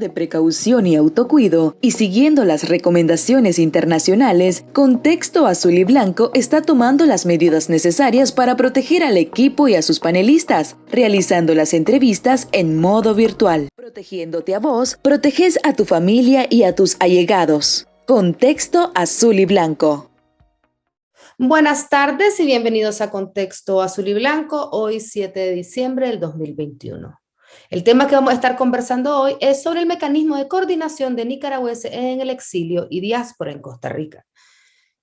de precaución y autocuido y siguiendo las recomendaciones internacionales, Contexto Azul y Blanco está tomando las medidas necesarias para proteger al equipo y a sus panelistas, realizando las entrevistas en modo virtual. Protegiéndote a vos, proteges a tu familia y a tus allegados. Contexto Azul y Blanco. Buenas tardes y bienvenidos a Contexto Azul y Blanco, hoy 7 de diciembre del 2021. El tema que vamos a estar conversando hoy es sobre el mecanismo de coordinación de nicaragüenses en el exilio y diáspora en Costa Rica.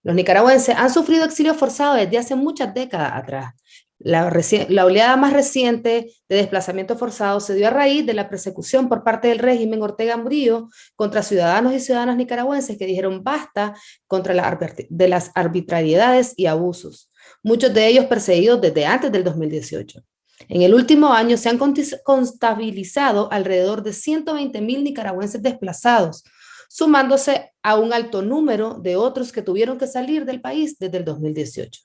Los nicaragüenses han sufrido exilio forzado desde hace muchas décadas atrás. La oleada más reciente de desplazamiento forzado se dio a raíz de la persecución por parte del régimen Ortega Murillo contra ciudadanos y ciudadanas nicaragüenses que dijeron basta contra las arbitrariedades y abusos, muchos de ellos perseguidos desde antes del 2018. En el último año se han contabilizado alrededor de 120,000 nicaragüenses desplazados, sumándose a un alto número de otros que tuvieron que salir del país desde el 2018.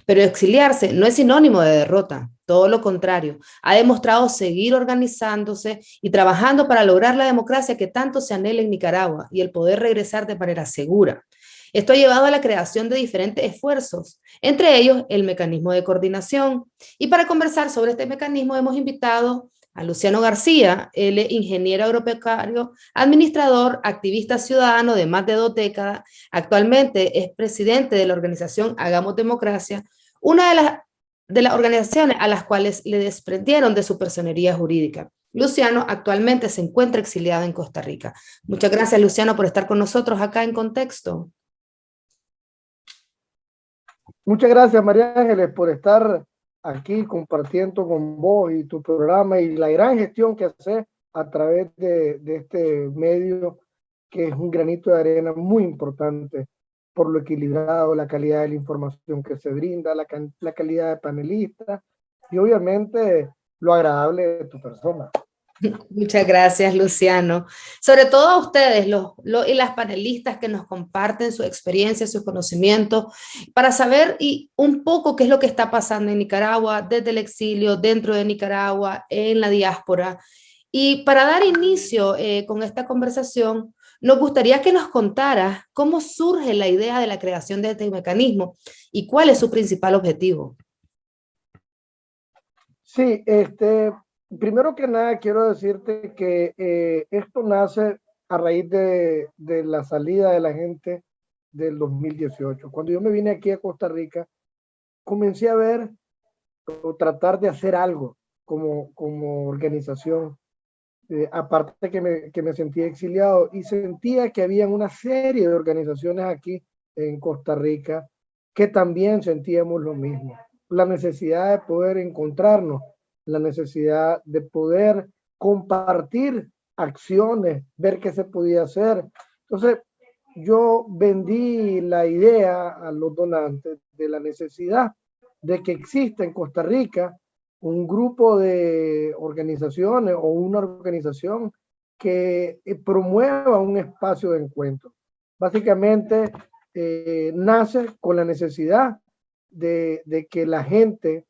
Pero exiliarse no es sinónimo de derrota, todo lo contrario, ha demostrado seguir organizándose y trabajando para lograr la democracia que tanto se anhela en Nicaragua y el poder regresar de manera segura. Esto ha llevado a la creación de diferentes esfuerzos, entre ellos el mecanismo de coordinación. Y para conversar sobre este mecanismo hemos invitado a Luciano García, él es ingeniero agropecuario, administrador, activista ciudadano de más de 2 décadas. Actualmente es presidente de la organización Hagamos Democracia, una de las organizaciones a las cuales le desprendieron de su personería jurídica. Luciano actualmente se encuentra exiliado en Costa Rica. Muchas gracias, Luciano, por estar con nosotros acá en Contexto. Muchas gracias, María Ángeles, por estar aquí compartiendo con vos y tu programa y la gran gestión que haces a través de este medio, que es un granito de arena muy importante por lo equilibrado, la calidad de la información que se brinda, la calidad de panelistas y obviamente lo agradable de tu persona. Muchas gracias, Luciano. Sobre todo a ustedes, y las panelistas que nos comparten su experiencia, sus conocimientos, para saber un poco qué es lo que está pasando en Nicaragua, desde el exilio, dentro de Nicaragua, en la diáspora. Y para dar inicio con esta conversación, nos gustaría que nos contaras cómo surge la idea de la creación de este mecanismo y cuál es su principal objetivo. Sí, primero que nada quiero decirte que esto nace a raíz de la salida de la gente del 2018. Cuando yo me vine aquí a Costa Rica, comencé a ver o tratar de hacer algo como organización. Aparte que me sentía exiliado y sentía que había una serie de organizaciones aquí en Costa Rica que también sentíamos lo mismo. La necesidad de poder encontrarnos, la necesidad de poder compartir acciones, ver qué se podía hacer. Entonces, yo vendí la idea a los donantes de la necesidad de que exista en Costa Rica un grupo de organizaciones o una organización que promueva un espacio de encuentro. Básicamente, nace con la necesidad de que la gente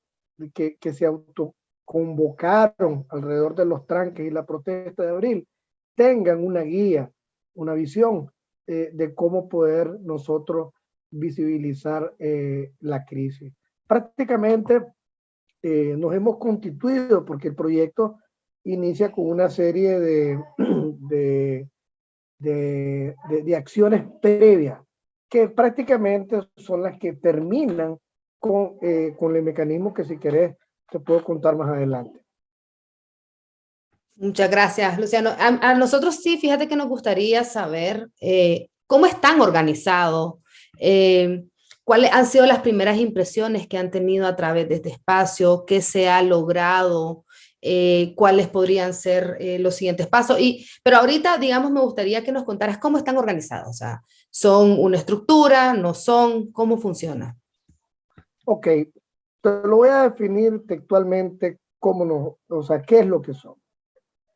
que se autoconvocaron alrededor de los tranques y la protesta de abril tengan una guía, una visión de cómo poder nosotros visibilizar la crisis. Prácticamente nos hemos constituido porque el proyecto inicia con una serie de acciones previas que prácticamente son las que terminan con el mecanismo que, si querés, te puedo contar más adelante. Muchas gracias, Luciano. A nosotros sí, fíjate que nos gustaría saber cómo están organizados, cuáles han sido las primeras impresiones que han tenido a través de este espacio, qué se ha logrado, cuáles podrían ser los siguientes pasos. Pero ahorita, digamos, me gustaría que nos contaras cómo están organizados. O sea, ¿son una estructura? ¿No son? ¿Cómo funciona? Ok, te lo voy a definir textualmente o sea, qué es lo que son.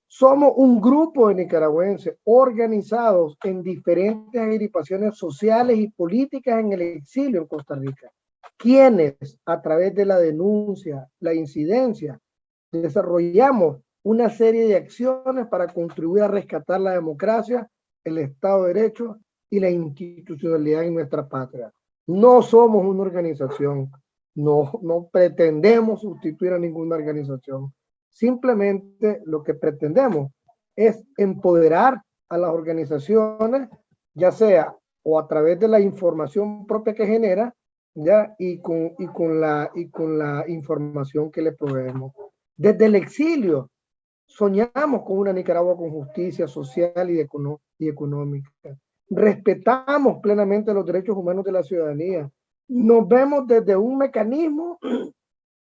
Somos un grupo de nicaragüenses organizados en diferentes agrupaciones sociales y políticas en el exilio en Costa Rica, quienes a través de la denuncia, la incidencia, desarrollamos una serie de acciones para contribuir a rescatar la democracia, el Estado de Derecho y la institucionalidad en nuestra patria. No somos una organización, no pretendemos sustituir a ninguna organización. Simplemente lo que pretendemos es empoderar a las organizaciones, ya sea o a través de la información propia que genera, ya, y con la información que le proveemos. Desde el exilio, soñamos con una Nicaragua con justicia social y económica. Respetamos plenamente los derechos humanos de la ciudadanía. Nos vemos desde un mecanismo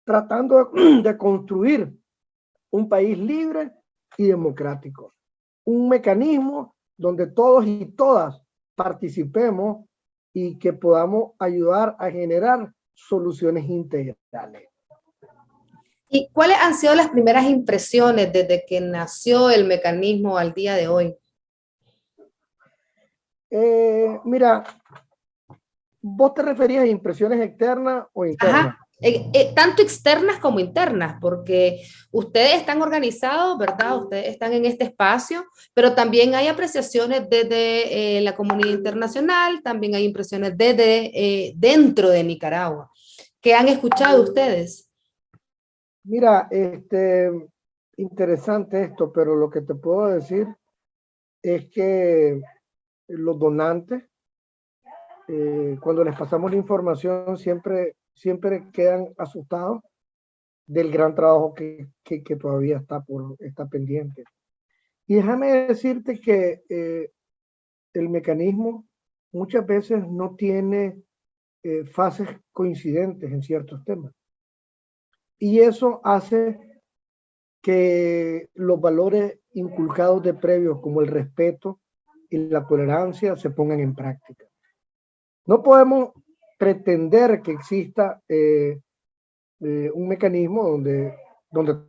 tratando de construir un país libre y democrático. Un mecanismo donde todos y todas participemos y que podamos ayudar a generar soluciones integrales. ¿Y cuáles han sido las primeras impresiones desde que nació el mecanismo al día de hoy? Mira, ¿vos te referías a impresiones externas o internas? Ajá. Tanto externas como internas, porque ustedes están organizados, ¿verdad? Ustedes están en este espacio, pero también hay apreciaciones desde la comunidad internacional, también hay impresiones desde dentro de Nicaragua. ¿Qué han escuchado ustedes? Mira, interesante esto, pero lo que te puedo decir es que los donantes, cuando les pasamos la información, siempre quedan asustados del gran trabajo que todavía está pendiente. Y déjame decirte que el mecanismo muchas veces no tiene fases coincidentes en ciertos temas. Y eso hace que los valores inculcados de previos, como el respeto y la tolerancia, se pongan en práctica. No podemos pretender que exista un mecanismo donde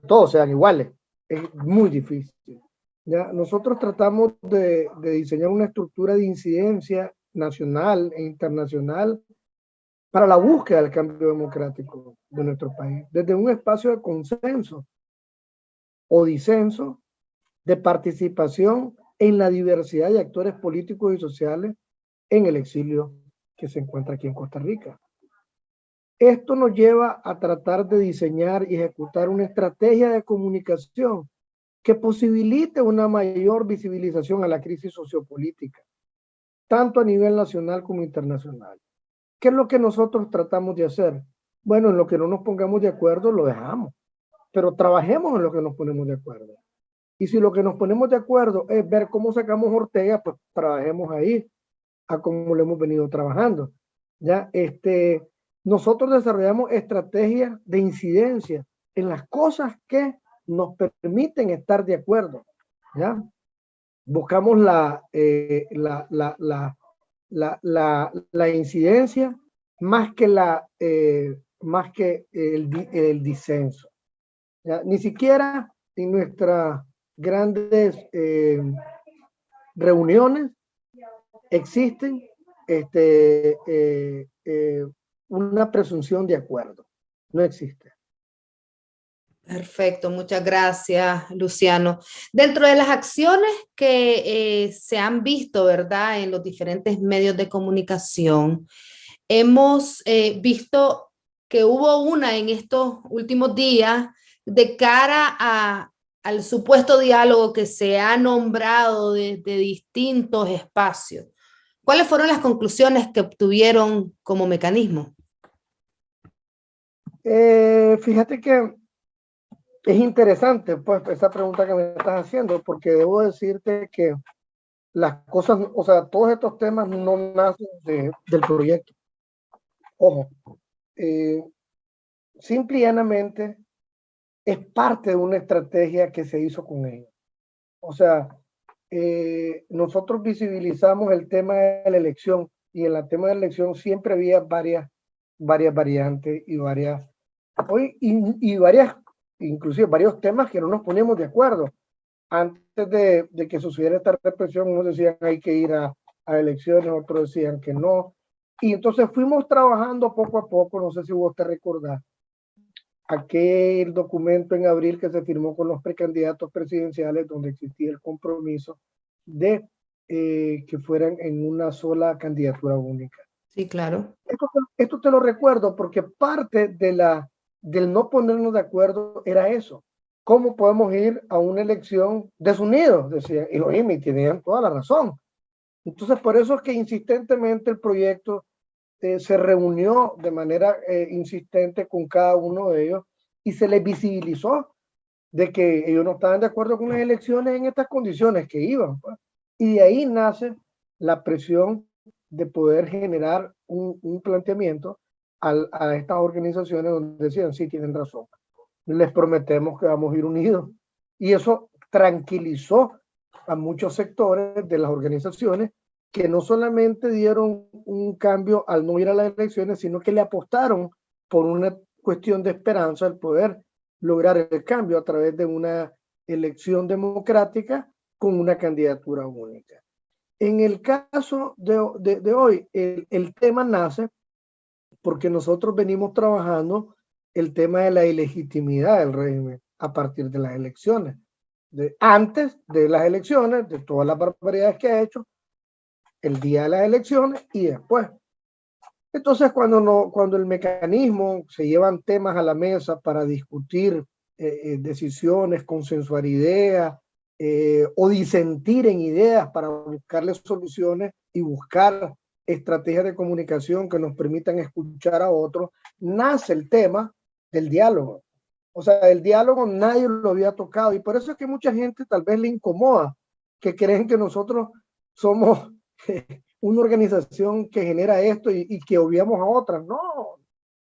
todos sean iguales. Es muy difícil. ¿Ya? Nosotros tratamos de diseñar una estructura de incidencia nacional e internacional para la búsqueda del cambio democrático de nuestro país, desde un espacio de consenso o disenso, de participación en la diversidad de actores políticos y sociales en el exilio que se encuentra aquí en Costa Rica. Esto nos lleva a tratar de diseñar y ejecutar una estrategia de comunicación que posibilite una mayor visibilización a la crisis sociopolítica, tanto a nivel nacional como internacional. ¿Qué es lo que nosotros tratamos de hacer? Bueno, en lo que no nos pongamos de acuerdo lo dejamos, pero trabajemos en lo que nos ponemos de acuerdo. Y si lo que nos ponemos de acuerdo es ver cómo sacamos Ortega, pues trabajemos ahí, a cómo lo hemos venido trabajando. ¿Ya? Nosotros desarrollamos estrategias de incidencia en las cosas que nos permiten estar de acuerdo. ¿Ya? Buscamos la incidencia más que el disenso. ¿Ya? Ni siquiera en nuestras grandes reuniones existen una presunción de acuerdo. No existe. Perfecto, muchas gracias, Luciano. Dentro de las acciones que se han visto, ¿verdad?, en los diferentes medios de comunicación, hemos visto que hubo una en estos últimos días de cara al supuesto diálogo que se ha nombrado desde distintos espacios. ¿Cuáles fueron las conclusiones que obtuvieron como mecanismo? Fíjate que es interesante, pues, esa pregunta que me estás haciendo, porque debo decirte que las cosas, o sea, todos estos temas no nacen del proyecto. Ojo, simple y llanamente es parte de una estrategia que se hizo con ellos. O sea, nosotros visibilizamos el tema de la elección y en el tema de la elección siempre había varias variantes y varias, inclusive varios temas que no nos poníamos de acuerdo. Antes de que sucediera esta represión, unos decían hay que ir a elecciones, otros decían que no. Y entonces fuimos trabajando poco a poco, no sé si vos te recordás, aquel documento en abril que se firmó con los precandidatos presidenciales donde existía el compromiso de que fueran en una sola candidatura única. Sí, claro. Esto te lo recuerdo porque parte del no ponernos de acuerdo era eso. ¿Cómo podemos ir a una elección desunidos? Decían, y los IMI tenían toda la razón. Entonces, por eso es que insistentemente el proyecto se reunió de manera insistente con cada uno de ellos y se les visibilizó de que ellos no estaban de acuerdo con las elecciones en estas condiciones que iban, pues. Y de ahí nace la presión de poder generar un planteamiento a estas organizaciones donde decían, sí, tienen razón, les prometemos que vamos a ir unidos. Y eso tranquilizó a muchos sectores de las organizaciones que no solamente dieron un cambio al no ir a las elecciones, sino que le apostaron por una cuestión de esperanza al poder lograr el cambio a través de una elección democrática con una candidatura única. En el caso de hoy, el tema nace porque nosotros venimos trabajando el tema de la ilegitimidad del régimen a partir de las elecciones. Antes de las elecciones, de todas las barbaridades que ha hecho, el día de las elecciones y después. Entonces, cuando el mecanismo se llevan temas a la mesa para discutir decisiones, consensuar ideas o disentir en ideas para buscarle soluciones y buscar estrategias de comunicación que nos permitan escuchar a otros, nace el tema del diálogo. O sea, el diálogo nadie lo había tocado y por eso es que mucha gente tal vez le incomoda, que creen que nosotros somos una organización que genera esto y que obviamos a otras. No,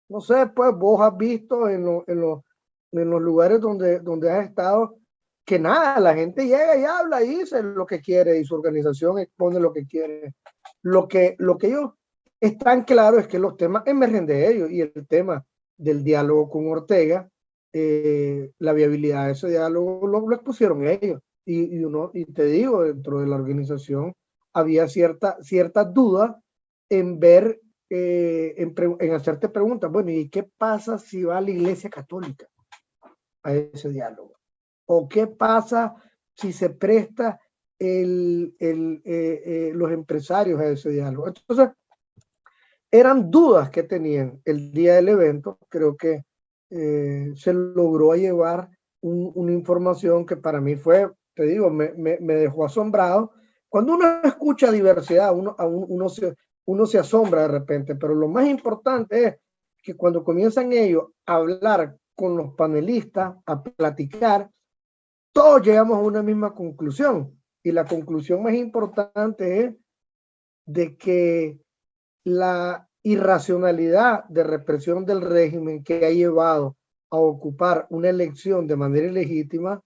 no sé, pues vos has visto en los lugares donde has estado que nada, la gente llega y habla y dice lo que quiere y su organización expone lo que quiere. Lo que ellos están claros es que los temas emergen de ellos y el tema del diálogo con Ortega, la viabilidad de ese diálogo lo expusieron ellos. Y te digo, dentro de la organización había ciertas dudas en ver, en hacerte preguntas, bueno, ¿y qué pasa si va la Iglesia Católica a ese diálogo? ¿O qué pasa si se presta los empresarios a ese diálogo? Entonces, eran dudas que tenían el día del evento. Creo que se logró llevar una información que para mí fue, te digo, me dejó asombrado. Cuando uno escucha diversidad, uno se asombra de repente, pero lo más importante es que cuando comienzan ellos a hablar con los panelistas, a platicar, todos llegamos a una misma conclusión. Y la conclusión más importante es de que la irracionalidad de represión del régimen que ha llevado a ocupar una elección de manera ilegítima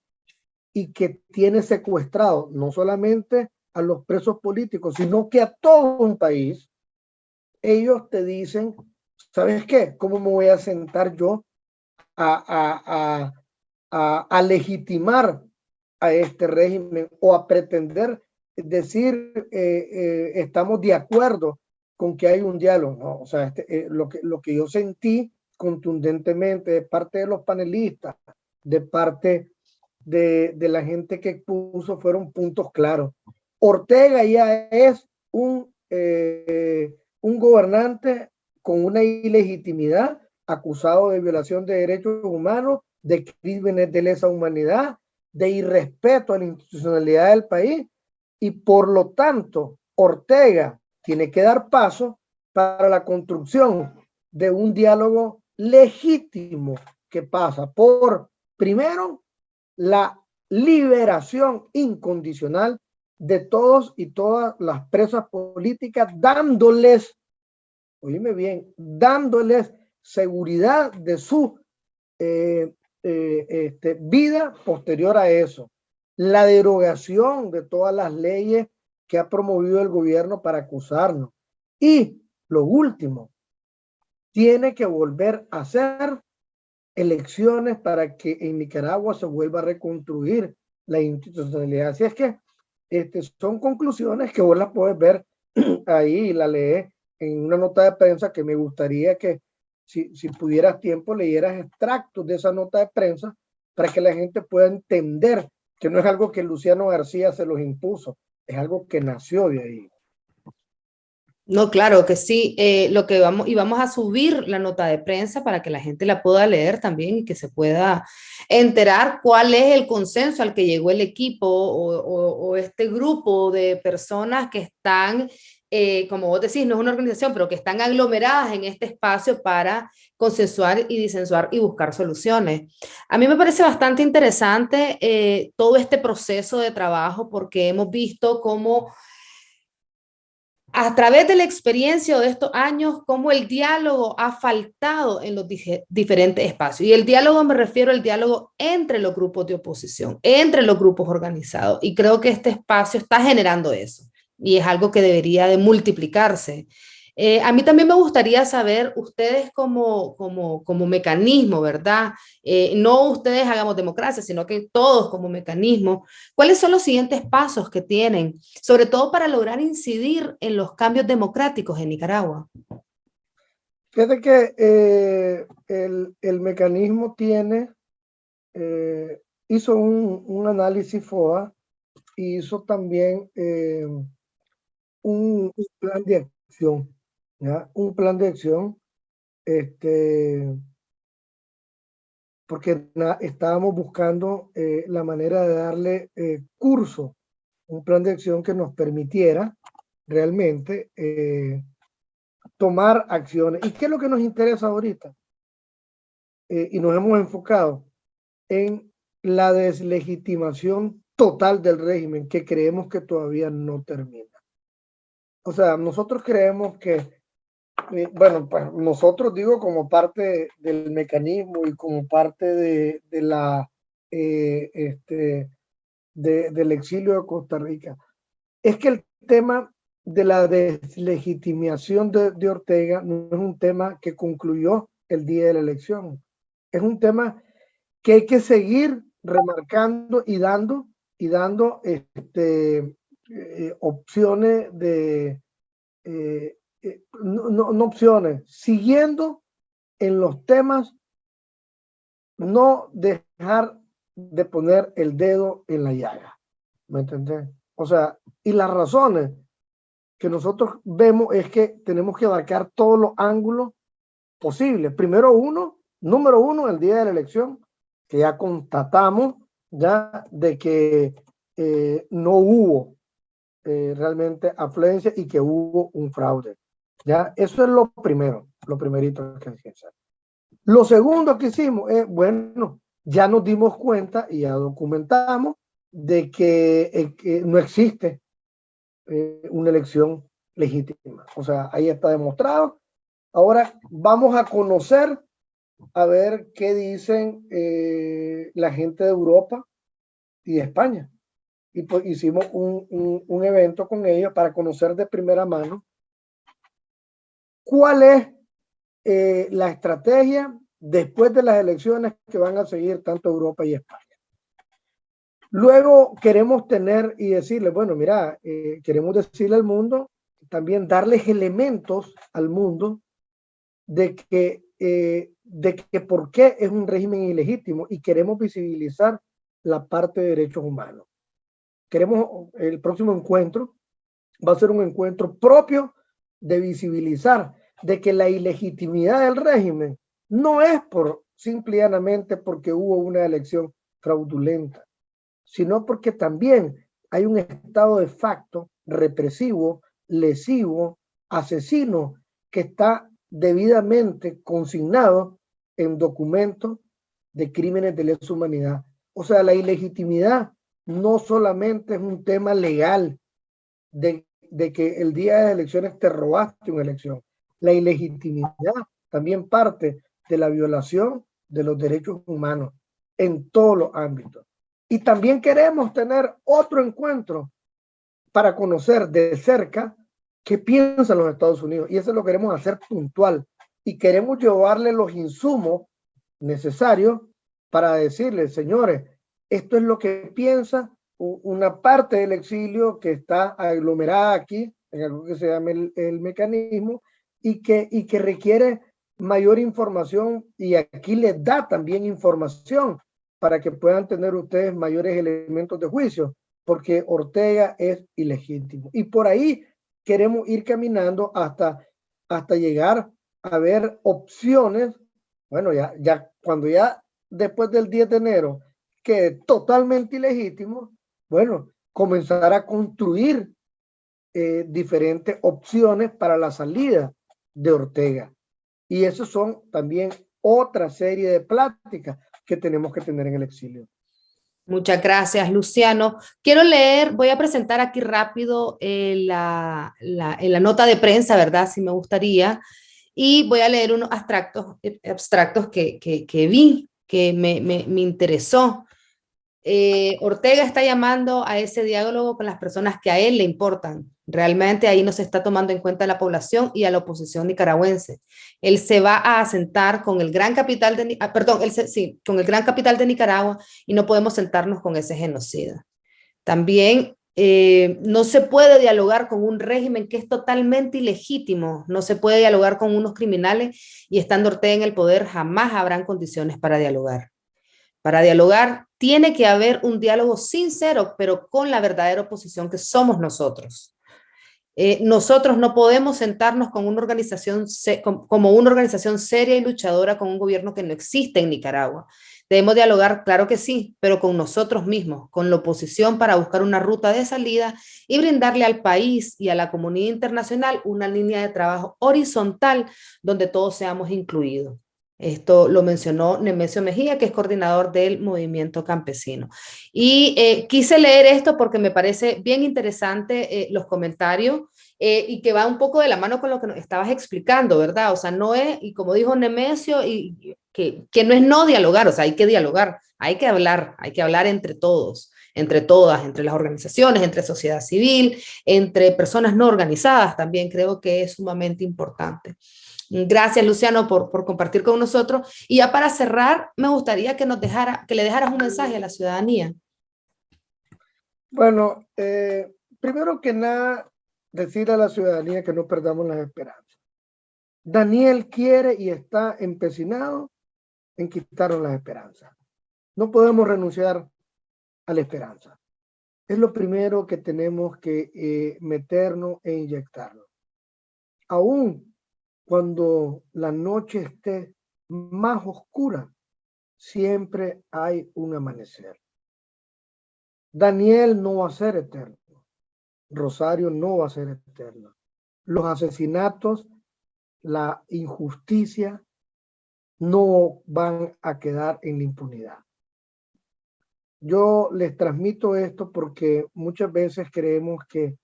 y que tiene secuestrado no solamente a los presos políticos, sino que a todo un país, ellos te dicen, ¿sabes qué? ¿Cómo me voy a sentar yo a legitimar a este régimen o a pretender decir estamos de acuerdo con que hay un diálogo? No, o sea, lo que yo sentí contundentemente de parte de los panelistas, de parte de la gente que expuso, fueron puntos claros. Ortega ya es un gobernante con una ilegitimidad, acusado de violación de derechos humanos, de crímenes de lesa humanidad, de irrespeto a la institucionalidad del país, y por lo tanto Ortega tiene que dar paso para la construcción de un diálogo legítimo que pasa por, primero, la liberación incondicional de todos y todas las presas políticas, dándoles, oíme bien, dándoles seguridad de su vida posterior a eso. La derogación de todas las leyes que ha promovido el gobierno para acusarnos. Y lo último, tiene que volver a hacer elecciones para que en Nicaragua se vuelva a reconstruir la institucionalidad. Así es que son conclusiones que vos las puedes ver ahí y la lees en una nota de prensa que me gustaría que si pudieras tiempo, leyeras extractos de esa nota de prensa para que la gente pueda entender que no es algo que Luciano García se los impuso, es algo que nació de ahí. No, claro que sí. Vamos a subir la nota de prensa para que la gente la pueda leer también y que se pueda enterar cuál es el consenso al que llegó el equipo o este grupo de personas que están, como vos decís, no es una organización, pero que están aglomeradas en este espacio para consensuar y disensuar y buscar soluciones. A mí me parece bastante interesante todo este proceso de trabajo porque hemos visto cómo a través de la experiencia de estos años, cómo el diálogo ha faltado en los diferentes espacios. Y el diálogo me refiero al diálogo entre los grupos de oposición, entre los grupos organizados. Y creo que este espacio está generando eso. Y es algo que debería de multiplicarse. A mí también me gustaría saber, ustedes como mecanismo, ¿verdad? No ustedes hagamos democracia, sino que todos como mecanismo, ¿cuáles son los siguientes pasos que tienen, sobre todo para lograr incidir en los cambios democráticos en Nicaragua? Fíjate que el mecanismo hizo un análisis FOA y hizo también un plan de acción, ¿ya? Un plan de acción, porque estábamos buscando la manera de darle curso, un plan de acción que nos permitiera realmente tomar acciones. ¿Y qué es lo que nos interesa ahorita? Y nos hemos enfocado en la deslegitimación total del régimen, que creemos que todavía no termina. O sea, nosotros creemos que, bueno, pues nosotros digo como parte del mecanismo y como parte del exilio de Costa Rica, es que el tema de la deslegitimación de Ortega no es un tema que concluyó el día de la elección. Es un tema que hay que seguir remarcando y dando opciones no opciones, siguiendo en los temas, no dejar de poner el dedo en la llaga. ¿Me entendés? O sea, y las razones que nosotros vemos es que tenemos que abarcar todos los ángulos posibles. Número uno, el día de la elección, que ya constatamos ya de que no hubo realmente afluencia y que hubo un fraude. Ya, eso es lo primero, lo primerito que hay que hacer. Lo segundo que hicimos es, bueno, ya nos dimos cuenta y ya documentamos de que no existe una elección legítima. O sea, ahí está demostrado. Ahora vamos a conocer, a ver qué dicen la gente de Europa y de España. Y pues hicimos un evento con ellos para conocer de primera mano cuál es la estrategia después de las elecciones que van a seguir tanto Europa y España. Luego queremos tener y decirle, bueno, mira, queremos decirle al mundo, también darles elementos al mundo de que por qué es un régimen ilegítimo, y queremos visibilizar la parte de derechos humanos. El próximo encuentro va a ser un encuentro propio de visibilizar de que la ilegitimidad del régimen no es simple y llanamente porque hubo una elección fraudulenta, sino porque también hay un estado de facto represivo, lesivo, asesino, que está debidamente consignado en documentos de crímenes de lesa humanidad. O sea, la ilegitimidad no solamente es un tema legal de que el día de las elecciones te robaste una elección. La ilegitimidad también parte de la violación de los derechos humanos en todos los ámbitos. Y también queremos tener otro encuentro para conocer de cerca qué piensan los Estados Unidos. Y eso lo queremos hacer puntual. Y queremos llevarle los insumos necesarios para decirles, señores, esto es lo que piensa una parte del exilio que está aglomerada aquí, en algo que se llama el mecanismo, y que requiere mayor información y aquí les da también información para que puedan tener ustedes mayores elementos de juicio, porque Ortega es ilegítimo. Y por ahí queremos ir caminando hasta llegar a ver opciones. Bueno, ya cuando ya después del 10 de enero quede totalmente ilegítimo, bueno, comenzar a construir diferentes opciones para la salida de Ortega. Y eso son también otra serie de pláticas que tenemos que tener en el exilio. Muchas gracias, Luciano. Quiero leer, voy a presentar aquí rápido la nota de prensa, ¿verdad? Si me gustaría. Y voy a leer unos abstractos que vi, que me interesó. Ortega está llamando a ese diálogo con las personas que a él le importan. Realmente ahí no se está tomando en cuenta a la población y a la oposición nicaragüense. Él se va a asentar con el gran capital de, con el gran capital de Nicaragua y no podemos sentarnos con ese genocida. También no se puede dialogar con un régimen que es totalmente ilegítimo, no se puede dialogar con unos criminales y estando Ortega en el poder jamás habrán condiciones para dialogar. Para dialogar tiene que haber un diálogo sincero, pero con la verdadera oposición que somos nosotros. Nosotros no podemos sentarnos con una organización, como una organización seria y luchadora con un gobierno que no existe en Nicaragua. Debemos dialogar, claro que sí, pero con nosotros mismos, con la oposición para buscar una ruta de salida y brindarle al país y a la comunidad internacional una línea de trabajo horizontal donde todos seamos incluidos. Esto lo mencionó Nemesio Mejía, que es coordinador del movimiento campesino. Y quise leer esto porque me parece bien interesante los comentarios y que va un poco de la mano con lo que nos estabas explicando, ¿verdad? O sea, no es, y como dijo Nemesio, que no es no dialogar, o sea, hay que dialogar, hay que hablar entre todos, entre todas, entre las organizaciones, entre sociedad civil, entre personas no organizadas, también creo que es sumamente importante. Gracias, Luciano, por compartir con nosotros. Y ya para cerrar, me gustaría que le dejaras un mensaje a la ciudadanía. Bueno, primero que nada, decir a la ciudadanía que no perdamos las esperanzas. Daniel quiere y está empecinado en quitarnos las esperanzas. No podemos renunciar a la esperanza. Es lo primero que tenemos que meternos e inyectarnos. Aún cuando la noche esté más oscura, siempre hay un amanecer. Daniel no va a ser eterno. Rosario no va a ser eterno. Los asesinatos, la injusticia no van a quedar en la impunidad. Yo les transmito esto porque muchas veces creemos que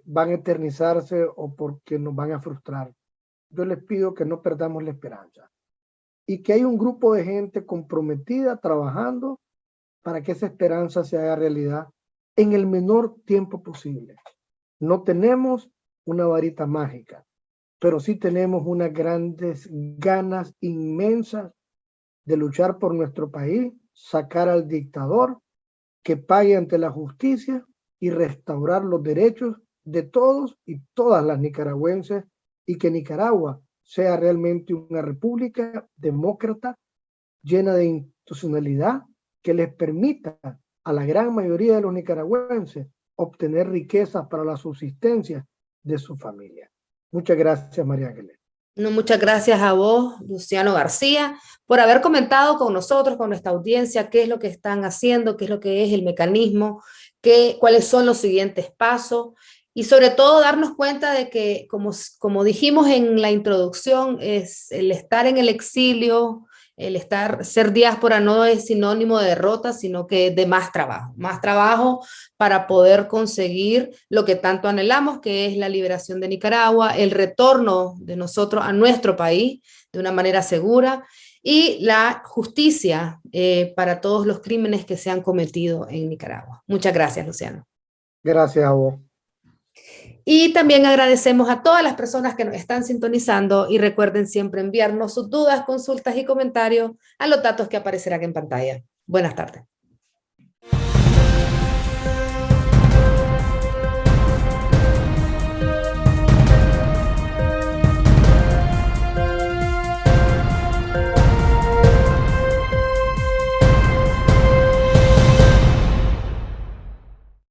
van a eternizarse o porque nos van a frustrar. Yo les pido que no perdamos la esperanza y que hay un grupo de gente comprometida trabajando para que esa esperanza se haga realidad en el menor tiempo posible. No tenemos una varita mágica, pero sí tenemos unas grandes ganas inmensas de luchar por nuestro país, sacar al dictador, que pague ante la justicia y restaurar los derechos de todos y todas las nicaragüenses y que Nicaragua sea realmente una república demócrata llena de institucionalidad que les permita a la gran mayoría de los nicaragüenses obtener riquezas para la subsistencia de su familia. Muchas gracias, María Ángeles. No, muchas gracias a vos, Luciano García, por haber comentado con nosotros, con nuestra audiencia, qué es lo que están haciendo, qué es lo que es el mecanismo, cuáles son los siguientes pasos y sobre todo darnos cuenta de que, como dijimos en la introducción, es el estar en el exilio, ser diáspora no es sinónimo de derrota, sino que de más trabajo para poder conseguir lo que tanto anhelamos, que es la liberación de Nicaragua, el retorno de nosotros a nuestro país de una manera segura y la justicia para todos los crímenes que se han cometido en Nicaragua. Muchas gracias, Luciano. Gracias a vos. Y también agradecemos a todas las personas que nos están sintonizando y recuerden siempre enviarnos sus dudas, consultas y comentarios a los datos que aparecerán en pantalla. Buenas tardes.